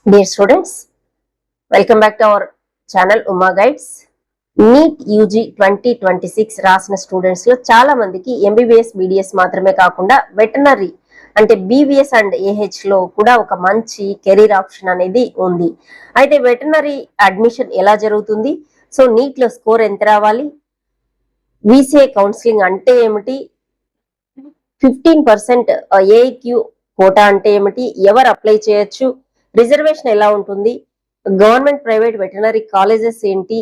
Dear students, welcome back to our channel Uma Guides. NEET UG 2026 రాసిన students లో చాలా మందికి ఎంబీబీఎస్ బీడీఎస్ మాత్రమే కాకుండా వెటనరీ అంటే బీవీఎస్ అండ్ ఏహెచ్ లో కూడా ఒక మంచి కెరీర్ ఆప్షన్ అనేది ఉంది. అయితే వెటనరీ అడ్మిషన్ ఎలా జరుగుతుంది, సో నీట్ లో స్కోర్ ఎంత రావాలి, వీసీఏ కౌన్సిలింగ్ అంటే ఏమిటి, 15% ఏక్యూ కోటా అంటే ఏమిటి, ఎవరు అప్లై చేయొచ్చు, రిజర్వేషన్ ఎలా ఉంటుంది, గవర్నమెంట్ ప్రైవేట్ వెటనరీ కాలేజెస్ ఏంటి,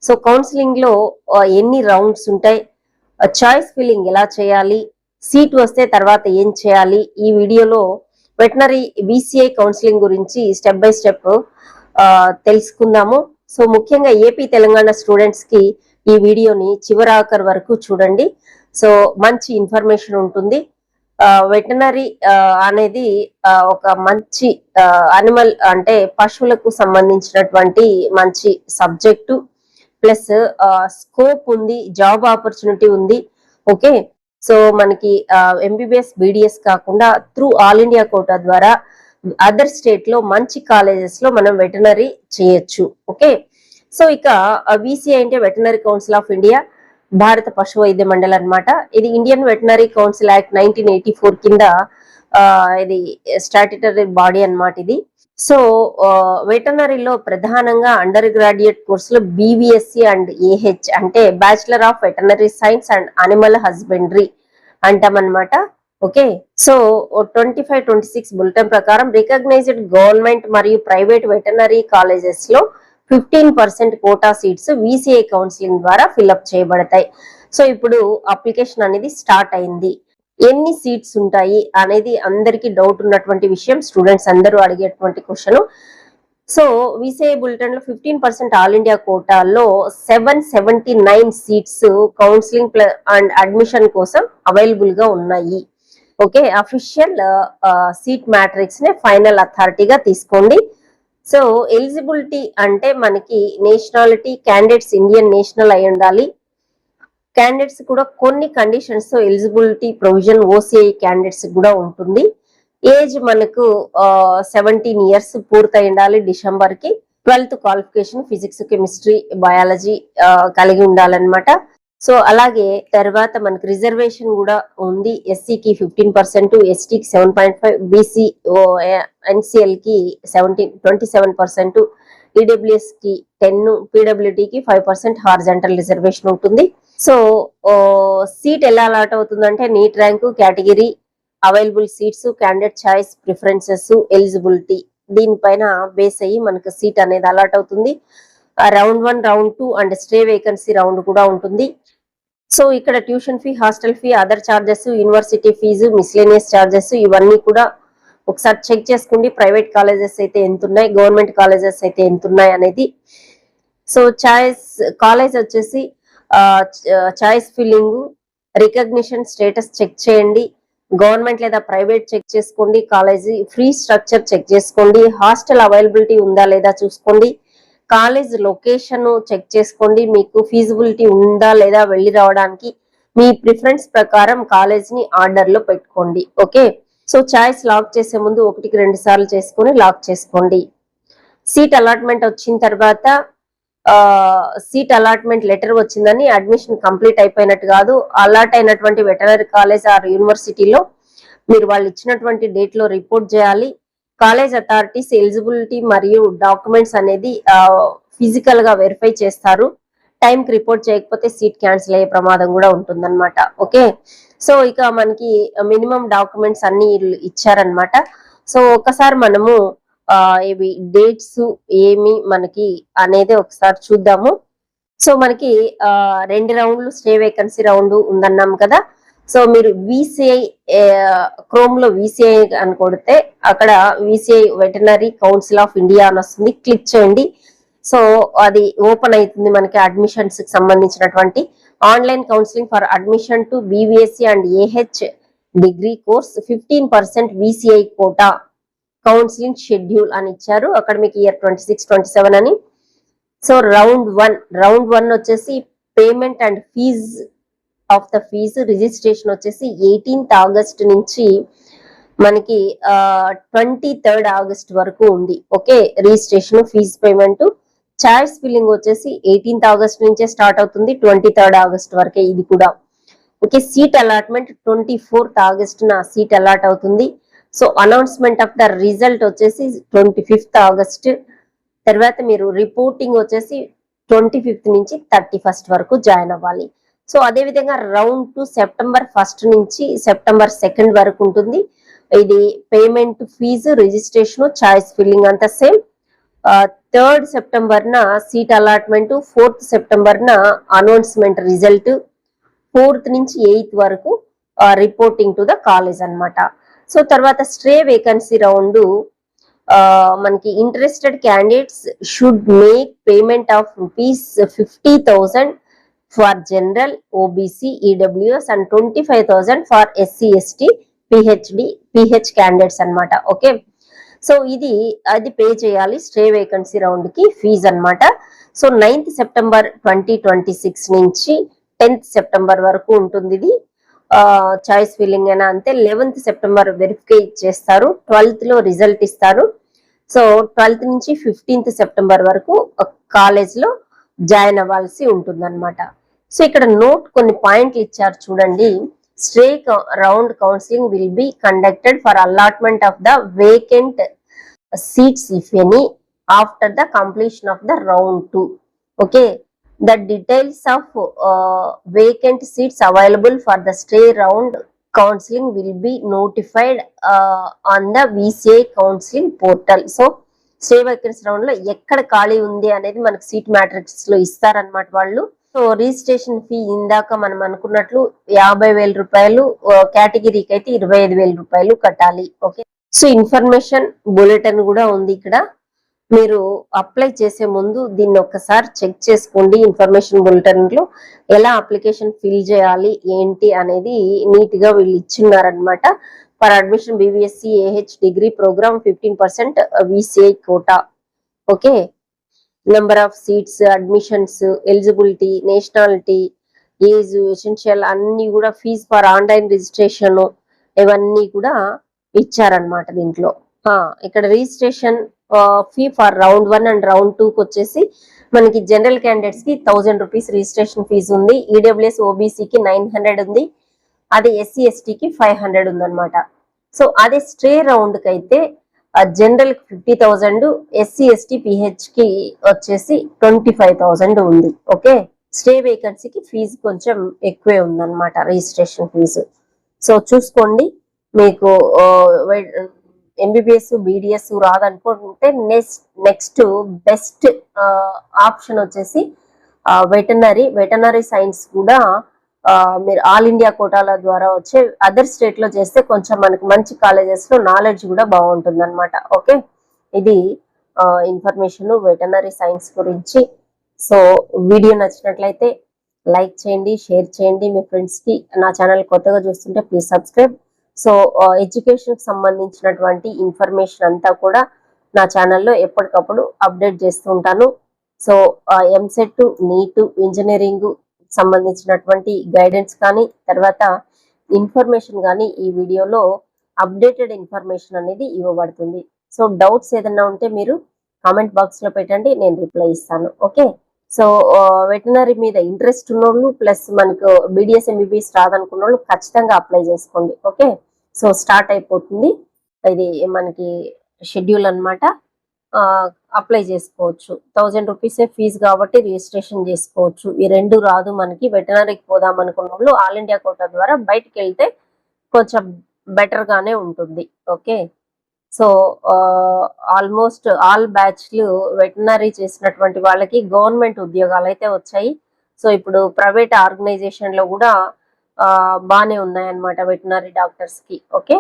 సో కౌన్సిలింగ్ లో ఎన్ని రౌండ్స్ ఉంటాయి, చాయిస్ ఫిల్లింగ్ ఎలా చేయాలి, సీట్ వస్తే తర్వాత ఏం చేయాలి, ఈ వీడియోలో వెటనరీ బీసీఐ కౌన్సిలింగ్ గురించి స్టెప్ బై స్టెప్ తెలుసుకుందాము. సో ముఖ్యంగా ఏపీ తెలంగాణ స్టూడెంట్స్ కి ఈ వీడియోని చివరాఖరు వరకు చూడండి. సో మంచి ఇన్ఫర్మేషన్ ఉంటుంది. వెటనరీ అనేది ఒక మంచి అనిమల్ అంటే పశువులకు సంబంధించినటువంటి మంచి సబ్జెక్టు, ప్లస్ స్కోప్ ఉంది, జాబ్ ఆపర్చునిటీ ఉంది. ఓకే, సో మనకి ఎంబీబీఎస్ బీడీఎస్ కాకుండా త్రూ ఆల్ ఇండియా కోటా ద్వారా అదర్ స్టేట్ లో మంచి కాలేజెస్ లో మనం వెటనరీ చేయొచ్చు. ఓకే, సో ఇక వీసీఐ అంటే వెటనరీ కౌన్సిల్ ఆఫ్ ఇండియా, భారత పశు వైద్య మండలి అనమాట. ఇది ఇండియన్ వెటనరీ కౌన్సిల్ యాక్ట్ 1984 కింద ఇది స్టాట్యుటరీ బాడీ అన్నమాట ఇది. సో వెటనరీలో ప్రధానంగా అండర్ గ్రాడ్యుయేట్ కోర్సులో బీవీఎస్సీ అండ్ ఏహెచ్ అంటే bachelor of veterinary science and animal husbandry అంటామన్నమాట. ఓకే, సో 25-26 బులెటిన్ ప్రకారం రికగ్నైజ్డ్ గవర్నమెంట్ మరియు ప్రైవేట్ వెటనరీ కాలేజెస్ లో 15% కోటా సీట్స్ వీసీఐ కౌన్సిలింగ్ ద్వారా ఫిల్అప్ చేయబడతాయి. సో ఇప్పుడు అప్లికేషన్ అనేది స్టార్ట్ అయింది. ఎన్ని సీట్స్ ఉంటాయి అనేది అందరికీ డౌట్ ఉన్నటువంటి విషయం, స్టూడెంట్స్ అందరూ అడిగేటువంటి క్వశ్చన్. సో వీసీఐ బులెటిన్ లో 15% ఆల్ ఇండియా కోటాలో 779 సీట్స్ కౌన్సిలింగ్ అండ్ అడ్మిషన్ కోసం అవైలబుల్ గా ఉన్నాయి. ఓకే, అఫీషియల్ సీట్ మ్యాట్రిక్స్ నే ఫైనల్ అథారిటీగా తీసుకోండి. సో ఎలిజిబిలిటీ అంటే మనకి నేషనాలిటీ, క్యాండిడేట్స్ ఇండియన్ నేషనల్ అయి ఉండాలి. క్యాండిడేట్స్ కూడా కొన్ని కండిషన్స్ తో ఎలిజిబిలిటీ ప్రొవిజన్ ఓసీఐ క్యాండిడేట్స్ కూడా ఉంటుంది. ఏజ్ మనకు 17 years పూర్తయి ఉండాలి డిసెంబర్ కి. 12th qualification physics, chemistry, biology కలిగి ఉండాలన్నమాట. సో అలాగే తర్వాత మనకి రిజర్వేషన్ కూడా ఉంది. ఎస్సీకి 15%, ఎస్టీకి 7.5%, బీసీ ఎన్సీఎల్ కి 27%, ఈడబ్ల్యూఎస్ కి 10%, పీడబ్ల్యూడీకి 5% హారిజాంటల్ రిజర్వేషన్ ఉంటుంది. సో సీట్ ఎలా అలాట్ అవుతుందంటే NEET rank, category, available seats, candidate choice, preferences, eligibility దీనిపైన బేస్ అయ్యి మనకు సీట్ అనేది అలాట్ అవుతుంది. Round 1, round 2 and stray vacancy round కూడా ఉంటుంది. సో ఇక్కడ tuition fee, hostel fee, other charges, university fees, miscellaneous charges ఇవన్నీ కూడా ఒకసారి చెక్ చేసుకోండి. ప్రైవేట్ కాలేజెస్ అయితే ఎంత ఉన్నాయి, గవర్నమెంట్ కాలేజెస్ అయితే ఎంత ఉన్నాయి అనేది. సో చాయిస్ కాలేజ్ వచ్చేసి choice filling, recognition status check చేయండి. గవర్నమెంట్ లేదా ప్రైవేట్ చెక్ చేసుకోండి. కాలేజీ ఫ్రీ స్ట్రక్చర్ చెక్ చేసుకోండి. హాస్టల్ అవైలబిలిటీ ఉందా లేదా చూసుకోండి. కాలేజ్ లొకేషన్ చెక్ చేసుకోండి. మీకు ఫీజిబిలిటీ ఉందా లేదా వెళ్ళి రావడానికి. మీ ప్రిఫరెన్స్ ప్రకారం కాలేజ్ ని ఆర్డర్ లో పెట్టుకోండి. ఓకే, సో చాయిస్ లాక్ చేసే ముందు 1-2 సార్లు చేసుకొని లాక్ చేసుకోండి. సీట్ అలాట్మెంట్ వచ్చిన తర్వాత సీట్ అలాట్మెంట్ లెటర్ వచ్చిందని అడ్మిషన్ కంప్లీట్ అయిపోయినట్టు కాదు. అలాట్ అయినటువంటి వెటనరీ కాలేజ్ ఆర్ యూనివర్సిటీలో మీరు వాళ్ళు ఇచ్చినటువంటి డేట్ లో రిపోర్ట్ చేయాలి. కాలేజ్ అథారిటీస్ ఎలిజిబిలిటీ మరియు డాక్యుమెంట్స్ అనేది ఫిజికల్ గా వెరిఫై చేస్తారు. టైం కి రిపోర్ట్ చేయకపోతే సీట్ క్యాన్సిల్ అయ్యే ప్రమాదం కూడా ఉంటుందన్నమాట. ఓకే, సో ఇక మనకి మినిమం డాక్యుమెంట్స్ అన్ని ఇచ్చారనమాట. సో ఒకసారి మనము ఇవి డేట్స్ ఏమి మనకి అనేది ఒకసారి చూద్దాము. సో మనకి 2 రౌండ్లు స్టే వేకెన్సీ రౌండ్ ఉందన్నాం కదా. సో మీరు వీసీఐ క్రోమ్ లో వీసీఐ అని కొడితే అక్కడ VCI veterinary council of India అని వస్తుంది, క్లిక్ చేయండి. సో అది ఓపెన్ అవుతుంది మనకి అడ్మిషన్స్ కి సంబంధించినటువంటి online counselling for admission to BVSc and AH degree course 15% VCI quota counselling schedule అని ఇచ్చారు. అకాడమిక్ ఇయర్ 26-27 అని. సో రౌండ్ 1 వచ్చేసి payment and fee of the fee registration వచ్చేసి 18th August నుంచి మనకి 23rd ఆగస్ట్ వరకు ఉంది. Okay, registration fee payment. Choice filling వచ్చేసి 18th ఆగస్ట్ నుంచే స్టార్ట్ అవుతుంది, 23rd ఆగస్ట్ వరకే ఇది కూడా. Okay, seat allotment 24th August నా సీట్ అలాట్ అవుతుంది. So announcement of the result వచ్చేసి 25th ఆగస్ట్. తర్వాత మీరు రిపోర్టింగ్ వచ్చేసి 25th నుంచి 31st వరకు జాయిన్ అవ్వాలి. సో అదే విధంగా రౌండ్ 2 సెప్టెంబర్ 1st నుంచి సెప్టెంబర్ 2nd వరకు ఉంటుంది. ఇది payment, fee, registration, choice filling అంతా సేమ్. 3rd సెప్టెంబర్ న సీట్ అలాట్మెంట్, 4th సెప్టెంబర్ న అనౌన్స్మెంట్ రిజల్ట్, 4th నుంచి 8th వరకు రిపోర్టింగ్ టు ద కాలేజ్ అన్నమాట. సో తర్వాత స్ట్రే వేకెన్సీ రౌండ్ మనకి interested candidates should make payment of ₹50,000 for general, OBC, EWS and 25,000 for SC, ST, PH candidates అన్నమాట. Okay, so అది pay చేయాలి stray vacancy round కి fee అన్నమాట. So 9th September 2026 నుంచి 10th September వరకు ఉంటుంది ఇది. చాయిస్ ఫిల్లింగ్ అయినా అంతే. 11th సెప్టెంబర్ వెరిఫై చేస్తారు, 12th లో రిజల్ట్ ఇస్తారు. సో 12th నుంచి 15th సెప్టెంబర్ వరకు కాలేజ్ లో జాయిన్ అవ్వాల్సి ఉంటుంది అనమాట. సో ఇక్కడ నోట్ కొన్ని పాయింట్లు ఇచ్చారు చూడండి. Stray round counselling will be conducted for allotment of the vacant seats if any after the completion of the round 2. Okay, the details of vacant seats available for the stray round counseling will be notified on the VCI counseling portal. So stay vacancy round లో ఎక్కడ ఖాళీ ఉంది అనేది మనకు seat matrix లో ఇస్తారనమాట వాళ్ళు. So registration fee ఇందాక మనం అనుకున్నట్లు 50,000 రూపాయలు, కేటగిరీకి అయితే 25,000 రూపాయలు కట్టాలి. ఓకే, సో ఇన్ఫర్మేషన్ బులెటిన్ కూడా ఉంది ఇక్కడ. మీరు అప్లై చేసే ముందు దీన్ని ఒక్కసారి చెక్ చేసుకోండి. ఇన్ఫర్మేషన్ బులెటిన్ లో ఎలా అప్లికేషన్ ఫిల్ చేయాలి ఏంటి అనేది నీట్ గా వీళ్ళు ఇచ్చిన్నారనమాట. For admission BVSc AH degree programme 15% VCI quota. Okay, number of seats, admissions, eligibility, nationality, age, essential అన్ని కూడా, ఫీజ్ ఫర్ ఆన్లైన్ రిజిస్ట్రేషన్, ఇవన్నీ కూడా ఇచ్చారనమాట దీంట్లో. ఇక్కడ registration fee for round 1 and round 2 కి వచ్చేసి మనకి జనరల్ క్యాండిడేట్స్ కి 1000 రూపీస్ రిజిస్ట్రేషన్ ఫీజు ఉంది. ఈడబ్ల్యూఎస్, ఓబీసీకి 900 ఉంది. అదే ఎస్సీ, ఎస్టీకి 500 ఉందన్నమాట. సో అదే స్ట్రే రౌండ్ కి అయితే జనరల్ కి 50,000, ఎస్సీ, ఎస్టీ, పిహెచ్ కి వచ్చేసి 25,000 ఉంది. ఓకే, స్టే వేకెన్సీకి ఫీజు కొంచెం ఎక్కువే ఉందన్నమాట రిజిస్ట్రేషన్ ఫీజు. సో చూసుకోండి. మీకు ఎంబీబీఎస్, బీడిఎస్ రాదనుకుంటే నెక్స్ట్ బెస్ట్ ఆప్షన్ వచ్చేసి వెటనరీ సైన్స్ కూడా మీరు ఆల్ ఇండియా కోటాల ద్వారా వచ్చే అదర్ స్టేట్ లో చేస్తే కొంచెం మనకి మంచి కాలేజెస్ లో నాలెడ్జ్ కూడా బాగుంటుంది అనమాట. ఓకే, ఇది ఇన్ఫర్మేషన్ వెటనరీ సైన్స్ గురించి. సో వీడియో నచ్చినట్లయితే లైక్ చేయండి, షేర్ చేయండి మీ ఫ్రెండ్స్ కి. నా ఛానల్ కొత్తగా చూస్తుంటే ప్లీజ్ సబ్స్క్రైబ్. సో ఎడ్యుకేషన్ కి సంబంధించినటువంటి ఇన్ఫర్మేషన్ అంతా కూడా నా ఛానల్లో ఎప్పటికప్పుడు అప్డేట్ చేస్తూ ఉంటాను. సో ఎంసెట్, నీట్, ఇంజనీరింగ్ సంబంధించినటువంటి గైడెన్స్ కానీ తర్వాత ఇన్ఫర్మేషన్ కానీ ఈ వీడియోలో అప్డేటెడ్ ఇన్ఫర్మేషన్ అనేది ఇవ్వబడుతుంది. సో డౌట్స్ ఏదైనా ఉంటే మీరు కామెంట్ బాక్స్ లో పెట్టండి, నేను రిప్లై ఇస్తాను. ఓకే, సో వెటనరీ మీద ఇంట్రెస్ట్ ఉన్నోళ్ళు ప్లస్ మనకు బీడిఎస్, ఎంబీబీఎస్ రాదనుకున్న వాళ్ళు ఖచ్చితంగా అప్లై చేసుకోండి. ఓకే, సో స్టార్ట్ అయిపోతుంది. ఇది మనకి షెడ్యూల్ అన్నమాట. అప్లై చేసుకోవచ్చు. 1000 రూపీసే ఫీజు కాబట్టి రిజిస్ట్రేషన్ చేసుకోవచ్చు. ఈ రెండు రాదు మనకి, వెటనరీకి పోదాం అనుకున్న వాళ్ళు ఆల్ ఇండియా కోటా ద్వారా బయటకు వెళ్తే కొంచెం బెటర్ గానే ఉంటుంది. ఓకే, సో ఆల్మోస్ట్ ఆల్ బ్యాచ్లు వెటనరీ చేసినటువంటి వాళ్ళకి గవర్నమెంట్ ఉద్యోగాలు అయితే వచ్చాయి. సో ఇప్పుడు ప్రైవేట్ ఆర్గనైజేషన్ లో కూడా బాగానే ఉన్నాయన్నమాట వెటనరీ డాక్టర్స్ కి. ఓకే.